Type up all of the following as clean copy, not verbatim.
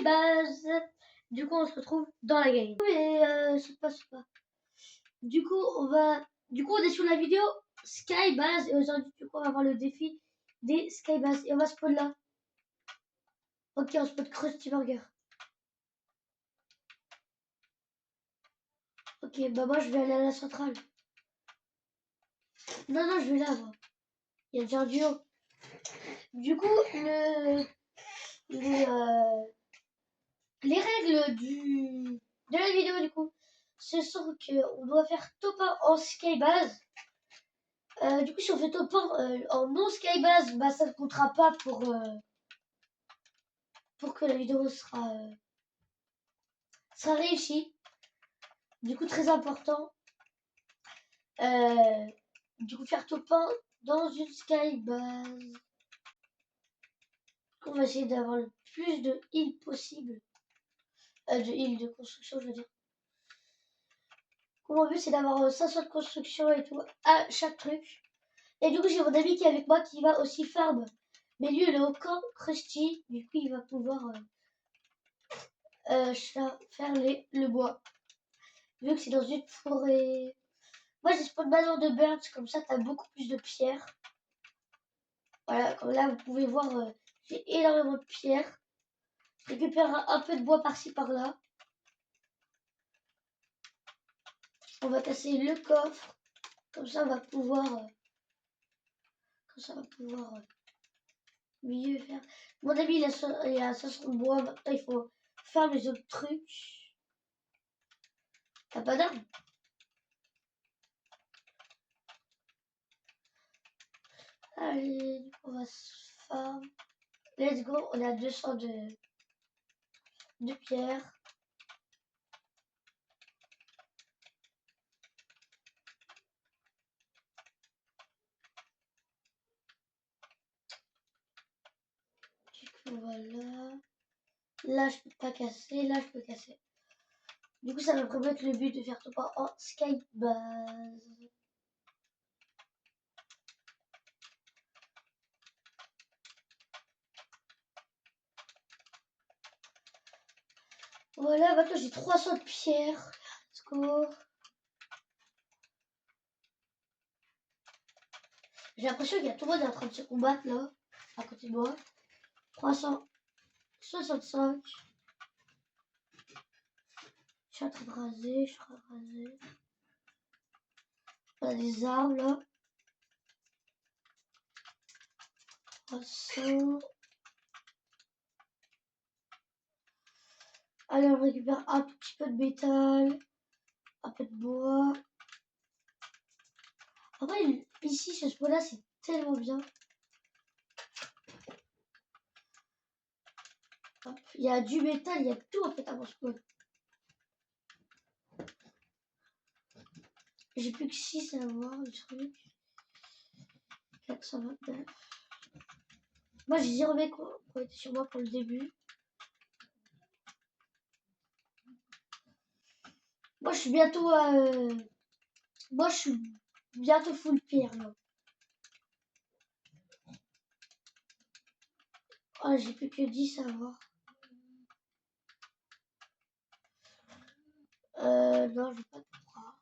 Skybase. Du coup, on se retrouve dans la game. Mais c'est pas. Du coup, on est sur la vidéo Skybase. Et aujourd'hui, du coup, on va voir le défi des Skybase. Et on va spawn là. Ok, on spawn Krusty Burger. Ok, bah moi, je vais aller à la centrale. Non, je vais là, moi. Il y a déjà un duo. Du coup, les règles de la vidéo, du coup, ce sont qu'on doit faire top 1 en Skybase. Du coup, si on fait top 1 en non Skybase, bah ça ne comptera pas pour que la vidéo sera réussie. Du coup, très important. Du coup, faire top 1 dans une Skybase. On va essayer d'avoir le plus de îles possible. De îles de construction, je veux dire. Mon but, c'est d'avoir 500 de construction et tout à chaque truc. Et du coup, j'ai mon ami qui est avec moi qui va aussi farm. Mais lui, il est au camp Krusty. Du coup, il va pouvoir faire le bois. Vu que c'est dans une forêt. Moi, j'ai spawn maintenant de birds. Comme ça, t'as beaucoup plus de pierres. Voilà, comme là, vous pouvez voir, j'ai énormément de pierres. Je récupère un peu de bois par-ci, par-là. On va casser le coffre. Comme ça, on va pouvoir... mieux faire. Mon ami, il a 500 de bois. Maintenant, il faut faire les autres trucs. T'as pas d'armes? Allez, on va se farm. Let's go. On a 200 de pierres. Du coup, voilà. Là, je peux pas casser. Là, je peux casser. Du coup, ça va vraiment être le but de faire tout pas en Skybase. Voilà, maintenant j'ai 300 de pierres. Let's go. J'ai l'impression qu'il y a tout le monde est en train de se combattre là, à côté de moi. 365. Je suis en train de raser, On a des arbres là. 300. Allez, on récupère un tout petit peu de métal, un peu de bois. En vrai, ici, ce spawn là, c'est tellement bien. Hop, il y a du métal, il y a tout en fait à mon spawn. J'ai plus que 6 à avoir, le truc. 429. Moi, j'ai 0 mecs qui ont été sur moi pour le début. Moi, je suis bientôt à... Moi, je suis bientôt full pierre, là. Oh, j'ai plus que 10 à avoir. Non, je vais pas te croire.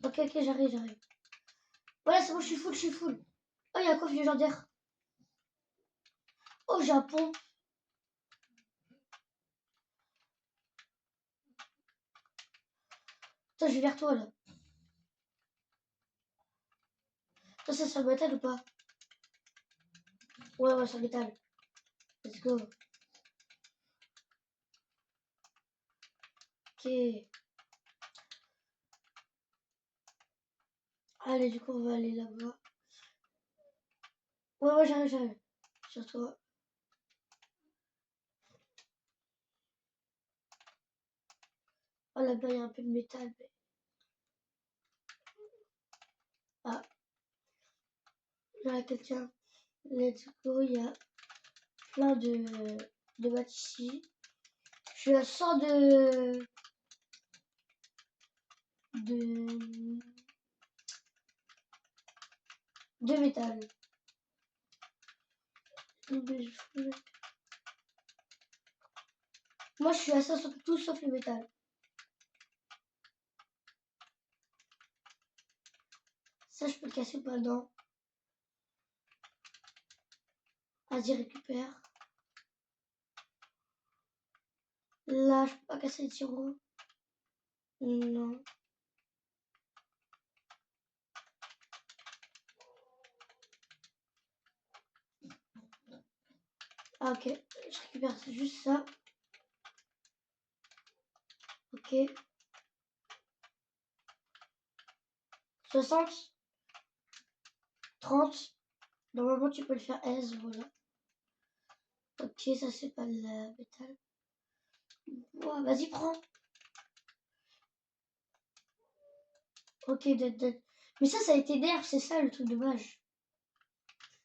Ok, j'arrive. Voilà, c'est bon, je suis full. Oh, il y a un coffre légendaire. Oh, j'ai un pont. Attends, je vais vers toi, là. Attends, ça, c'est un métal ou pas? Ouais, c'est un métal. Let's go. Ok. Allez, du coup, on va aller là-bas. Ouais, j'arrive. Sur toi. Oh, là-bas, il y a un peu de métal. Mais... Ah. Il y a quelqu'un. Let's go. Il y a plein de mats ici. Je suis à 100 de métal. Moi, je suis à 500 tout sauf le métal. Ça, je peux le casser ou pas? Non. Vas-y, récupère. Là, je peux pas casser les tiroirs. Non. Ah, ok. Je récupère juste ça. Ok. 60. 30. Normalement, tu peux le faire S, voilà. Ok, ça, c'est pas le métal. Ouais, vas-y, prends. Ok, dead. Mais ça a été nerf, c'est ça le truc dommage.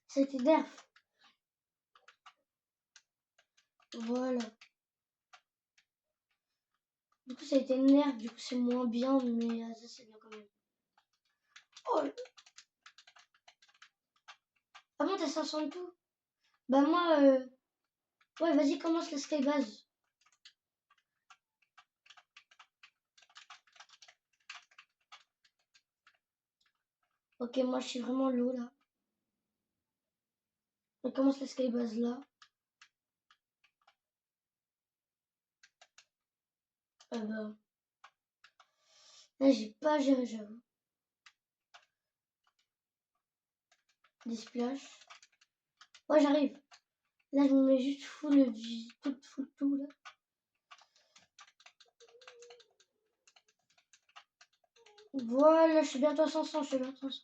Ça a été nerf. Voilà. Du coup, ça a été nerf, du coup, c'est moins bien, mais ça, c'est bien quand même. Oh. Ah bon, t'as 500 de tout? Bah, moi, ouais, vas-y, commence la skybase. Ok, moi, je suis vraiment low, là. On commence la skybase, là. Ah bah. Là, j'ai pas géré, j'avoue. Des splashes. Ouais, j'arrive. Là, je me mets juste full tout, là. Voilà, je suis bientôt à 500, je suis bientôt à 500.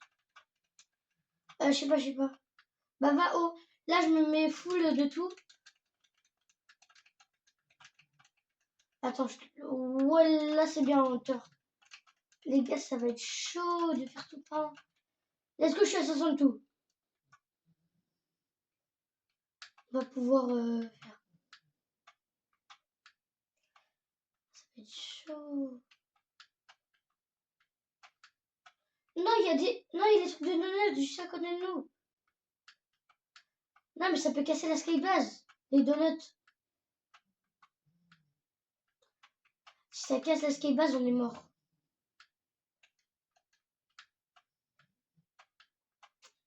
Je sais pas. Bah, va haut. Là, je me mets full de tout. Attends, ouais, là, c'est bien en hauteur. Les gars, ça va être chaud de faire tout ça. Est-ce que je suis à 500 de tout? On va pouvoir faire. Ça va être chaud. Non, il y a des. Non, il y a des trucs de donuts juste à côté de nous. Non, mais ça peut casser la skybase. Les donuts. Si ça casse la skybase, on est mort.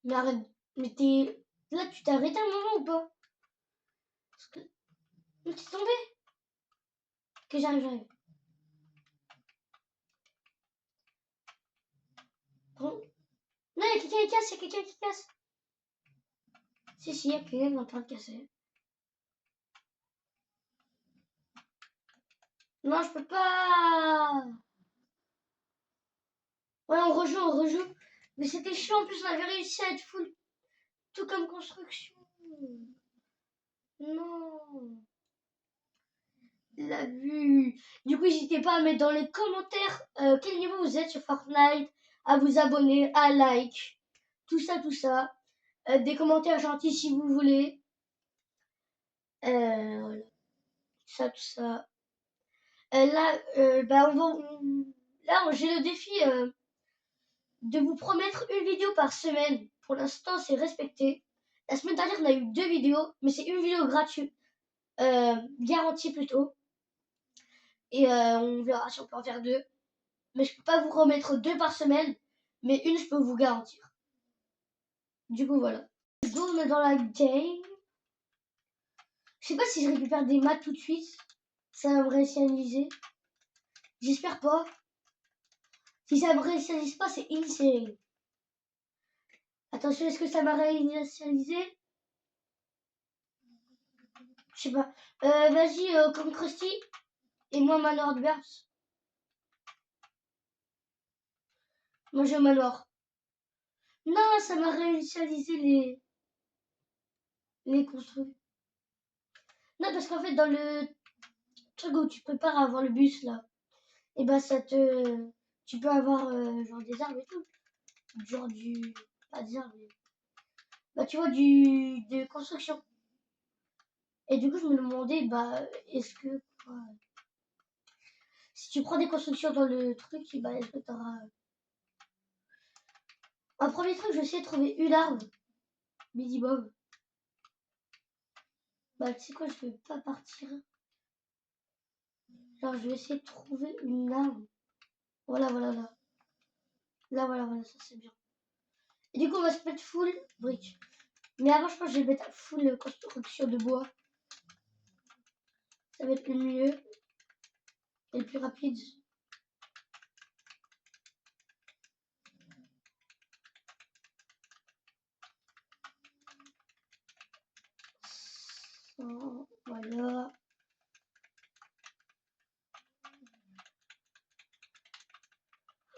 Mais arrête. Mais t'es. Là, tu t'es arrêté un moment ou pas? Parce que. Mais t'es tombé. Ok, j'arrive. Bon. Non, il y a quelqu'un qui casse, il y a quelqu'un qui casse. Si, il y a quelqu'un qui est en train de casser. Non, je peux pas. Ouais, on rejoue. Mais c'était chiant, en plus on avait réussi à être full. Tout comme construction. Non. La vue. Du coup, n'hésitez pas à mettre dans les commentaires quel niveau vous êtes sur Fortnite, à vous abonner, à like, tout ça. Des commentaires gentils si vous voulez. Voilà. Tout ça. Là, là, j'ai le défi de vous promettre une vidéo par semaine. Pour l'instant, c'est respecté. La semaine dernière, on a eu 2 vidéos, mais c'est une vidéo gratuite, garantie plutôt. Et on verra si on peut en faire 2. Mais je peux pas vous remettre 2 par semaine, mais une, je peux vous garantir. Du coup, voilà. Je tourne dans la game. Je sais pas si je récupère des maths tout de suite. Ça va me réinitialiser. J'espère pas. Si ça me réinitialise pas, c'est insane. Attention, est-ce que ça m'a réinitialisé? Je sais pas. Vas-y, comme Krusty. Et moi, Manoir de Burst. Moi, je Manoir. Non, ça m'a réinitialisé les construits. Non, parce qu'en fait, dans le truc où tu prépares à avoir le bus, là, et bah, tu peux avoir, genre, des arbres et tout. Genre pas des arbres, mais... Bah, tu vois, de construction. Et du coup, je me demandais, bah, est-ce que, quoi, si tu prends des constructions dans le truc, bah, est-ce que t'auras... Un premier truc, je vais essayer de trouver une arme minimum. Bah, tu sais quoi, je vais pas partir. Genre, je vais essayer de trouver une arme. Voilà, voilà, là. Là, voilà, voilà, ça c'est bien. Et du coup, on va se mettre full briques. Mais avant, je pense que je vais mettre full construction de bois. Ça va être le mieux et le plus rapide. Voilà.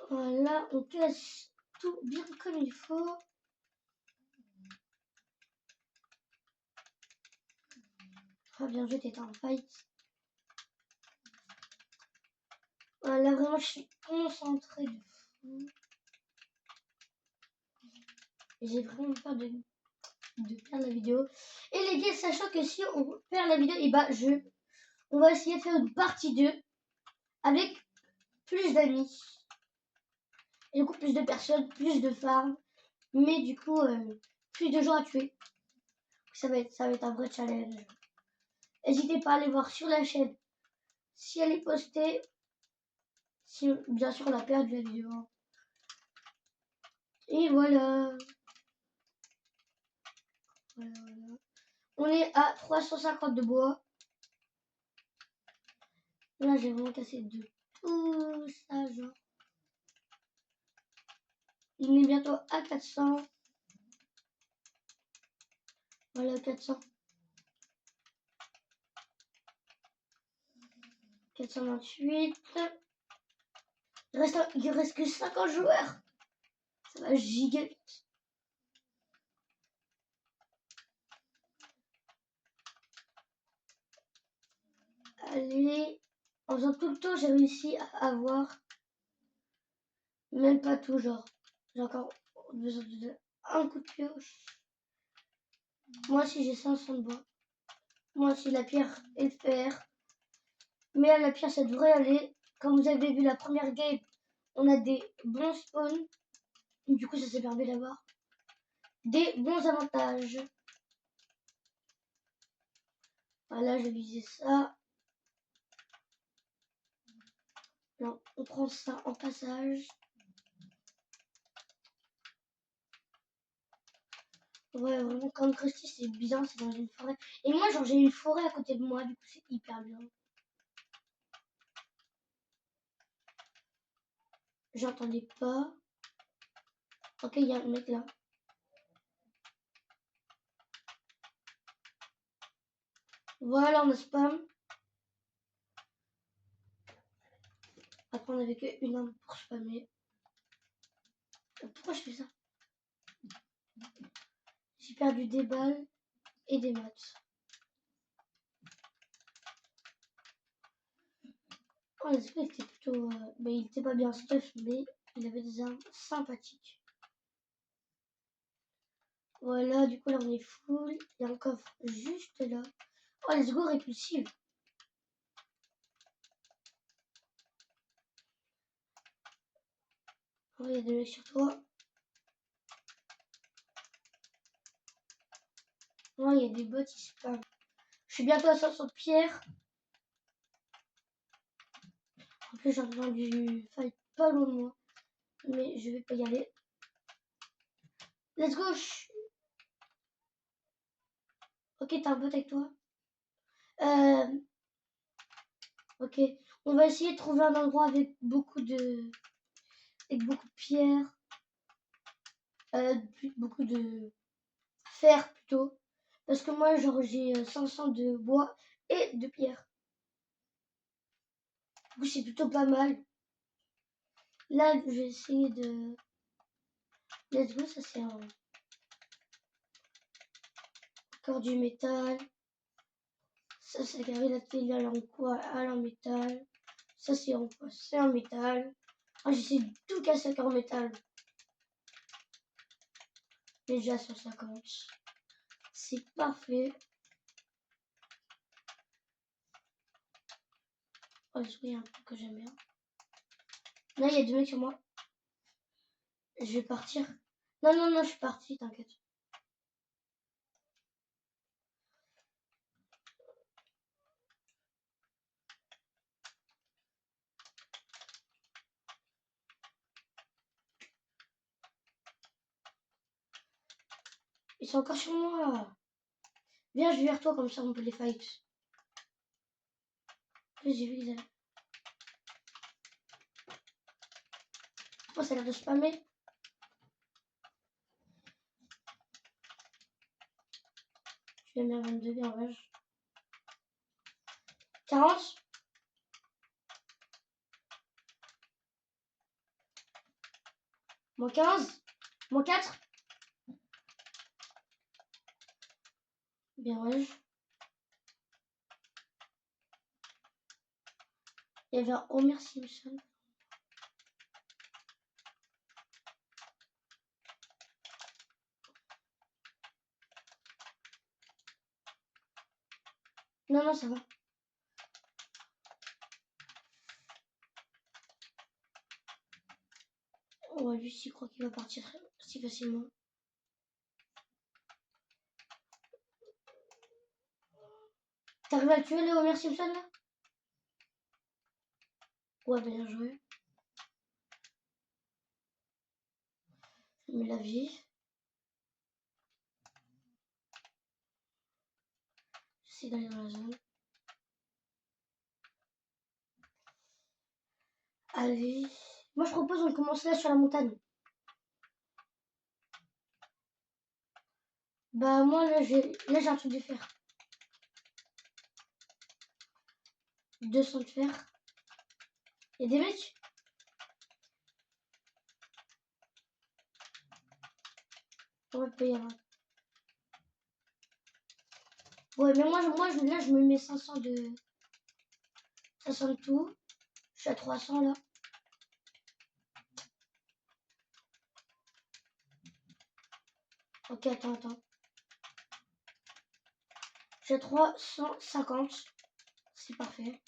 Voilà, on cache tout bien comme il faut. Ah, bien joué, t'étais en fight. Voilà, là, vraiment, je suis concentrée de fou. J'ai vraiment peur de perdre la vidéo. Et les gars, sachant que si on perd la vidéo, et bah, on va essayer de faire une partie 2 avec plus d'amis. Et du coup, plus de personnes, plus de farms. Mais du coup, plus de gens à tuer. Ça va être un vrai challenge. N'hésitez pas à aller voir sur la chaîne si elle est postée. Si, bien sûr, on a perdu la vidéo. Et voilà. Voilà, voilà. On est à 350 de bois. Là, j'ai vraiment cassé de tout ça, genre. Il est bientôt à 400. Voilà, 400. 428. Il reste que 50 joueurs. Ça va giga vite. Allez. En faisant tout le tour, j'ai réussi à avoir. Même pas tout, genre. J'ai encore besoin d'un coup de pioche. Moi aussi, j'ai 500 de bois. Moi aussi, la pierre et le fer. Mais là, la pierre, ça devrait aller. Comme vous avez vu la première game, on a des bons spawns. Du coup, ça s'est permis d'avoir des bons avantages. Voilà, je vais viser ça. Non, on prend ça en passage. Ouais, vraiment, comme Krusty, c'est bien, c'est dans une forêt. Et moi, genre, j'ai une forêt à côté de moi, du coup, c'est hyper bien. J'entendais pas. Ok, il y a un mec là. Voilà, on a spam. Après, on avait qu'une arme pour spammer. Pourquoi je fais ça? J'ai perdu des balles et des maths. Oh, le spam était plutôt. Il était pas bien stuff, mais il avait des armes sympathiques. Voilà, du coup, là, on est full. Il y a un coffre juste là. Oh, let's go, répulsive. Oh, il y a des mecs sur toi. Oh, il y a des bots qui spawnent. Je suis bientôt à 500 pierres. En plus, j'ai besoin du fight pas loin de moi. Mais je vais pas y aller. Let's go. Ok, t'as un bot avec toi. Ok. On va essayer de trouver un endroit avec beaucoup de pierres. Beaucoup de fer plutôt. Parce que moi, genre, j'ai 500 de bois et de pierre. Du coup, c'est plutôt pas mal. Là, je vais essayer de... Let's go, ça c'est encore du métal. Ça, c'est carré la télé en quoi? En métal. Ça, c'est en quoi? C'est en métal. Ah, j'essaie de tout casser encore en métal. Déjà 150. C'est parfait. Oh, il y a un truc que j'aime bien. Là, il y a 2 mecs sur moi. Je vais partir. Non, non, non, je suis parti, t'inquiète. sont encore sur moi. Viens, je vais vers toi, comme ça on peut les fight. J'ai vu qu'ils avaient... Oh, ça a l'air de spammer. Je vais mettre 22 en rage. 40. Moins 15. Moins 4. Bien, ouais. Il y avait un Homer Simpson. Non, non, ça va. Ouais, lui, s'il croit qu'il va partir si facilement. T'arrives à le tuer, le Homer Simpson, là? Ouais, bien joué. Je mets la vie. J'essaie d'aller dans la zone. Allez. Moi, je propose on commence là sur la montagne. Bah, moi, là, j'ai un truc de fer. 200 de fer. Y'a des mecs? Ouais, peut y avoir. Ouais, mais moi, là, je me mets 500 de tout. Je suis à 300 là. Ok, attends. J'ai 350. C'est parfait.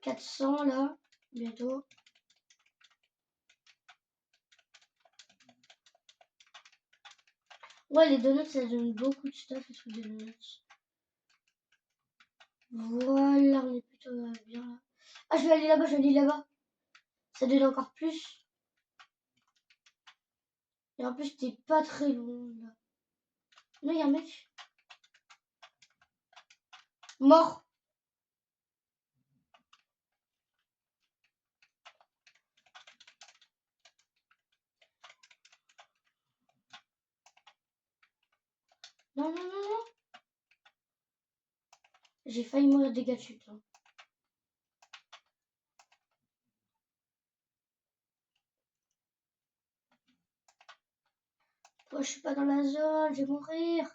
400 là, bientôt. Ouais, les donuts, ça donne beaucoup de stuff, les trucs de donuts. Voilà, on est plutôt bien là. Ah, je vais aller là-bas, Ça donne encore plus. Et en plus, t'es pas très loin là. Là, il y a un mec. Mort. Non. J'ai failli mourir des dégâts de chute. Hein. Oh, je suis pas dans la zone, je vais mourir.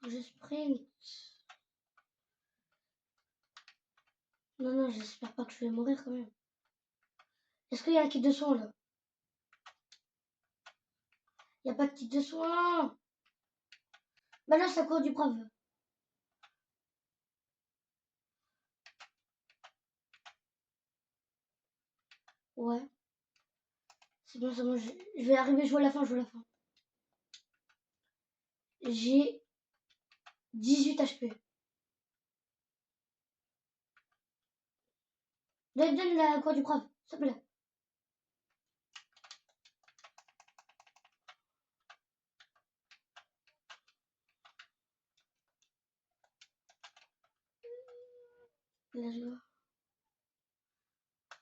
Je sprint. Non, j'espère pas que je vais mourir quand même. Est-ce qu'il y a un kit de soin là? Il n'y a pas de kit de soin. Bah là, ça court du brave. Ouais. C'est bon, je vais arriver, je vois la fin. J'ai 18 HP. Donne la cour du brave, s'il te plaît. Let's go.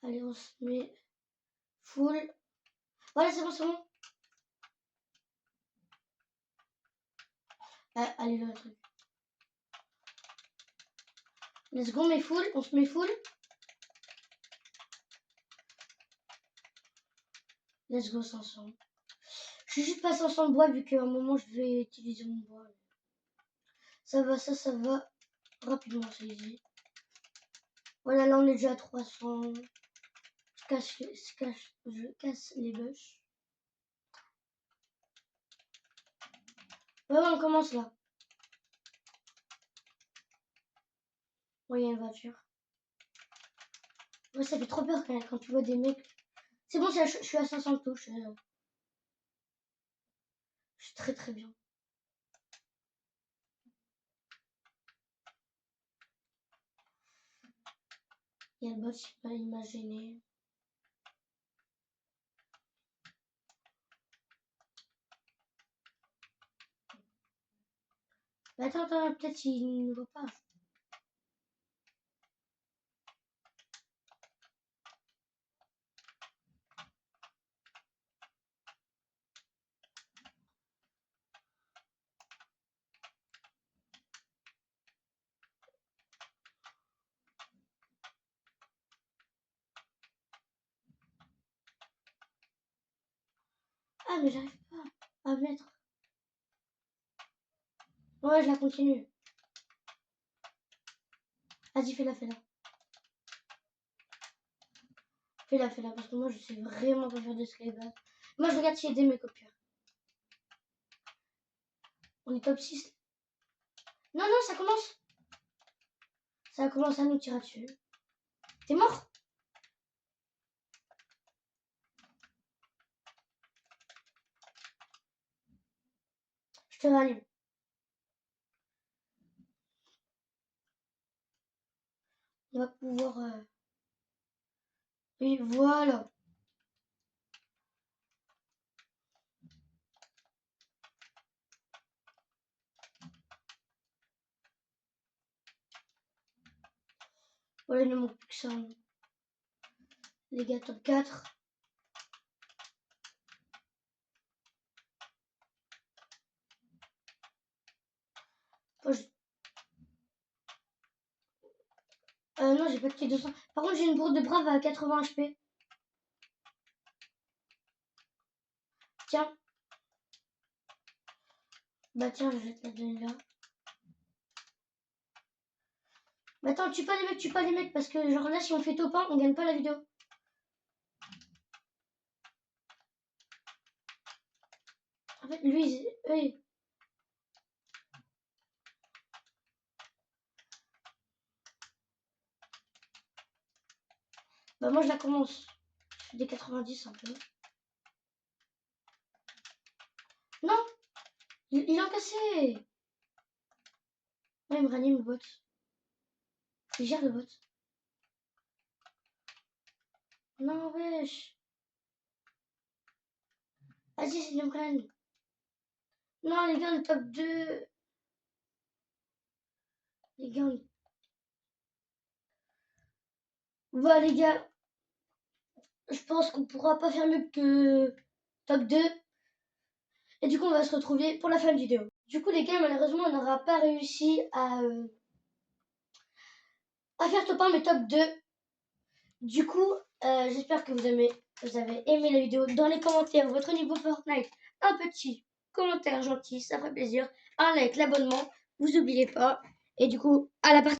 Allez, on se met full. Voilà, c'est bon. Ah, allez, là, le truc. Let's go, on se met full. Let's go, 500. Je suis juste pas 500 de bois vu qu'à un moment je vais utiliser mon bois. Ça va rapidement, c'est easy. Voilà, là on est déjà à 300. Je casse les bûches. Ouais, on commence là. Ouais, il y a une voiture. Ouais, ça fait trop peur quand tu vois des mecs. C'est bon, je suis à 500 touches. Je suis très très bien. Il y a le bot, il m'a gêné. Mais attends, peut-être il ne voit pas. Ah, mais j'arrive pas à mettre. Ouais, je la continue. Vas-y, fais-la. Fais-la, parce que moi, je sais vraiment pas faire de skybase. Moi, je regarde s'il y a des mecs au pire. On est top 6. Non, ça commence. Ça commence à nous tirer dessus. T'es mort? Je te rallume. On va pouvoir... Oui, voilà. Voilà, il ne manque plus que ça. Les gars, top 4. Non, j'ai pas de 200. Par contre, j'ai une bourde de brave à 80 HP. Tiens. Bah tiens, je vais te la donner là. Bah attends, tue pas les mecs, parce que genre là, si on fait top 1, on gagne pas la vidéo. En fait, lui, eux, bah moi, je la commence. Je fais des 90 un peu. Non, il a cassé. Ouais, il me ranime le bot. Il gère le bot. Non, wesh. Vas-y, c'est bien quand. Non, les gars, on est top 2. Les gars, voilà, les gars. Je pense qu'on pourra pas faire mieux que top 2. Et du coup, on va se retrouver pour la fin de vidéo. Du coup, les gars, malheureusement, on n'aura pas réussi à faire top 1, mais top 2. Du coup, j'espère que vous avez aimé la vidéo. Dans les commentaires, votre niveau Fortnite, un petit commentaire gentil, ça ferait plaisir. Un like, l'abonnement, vous n'oubliez pas. Et du coup, à la partie.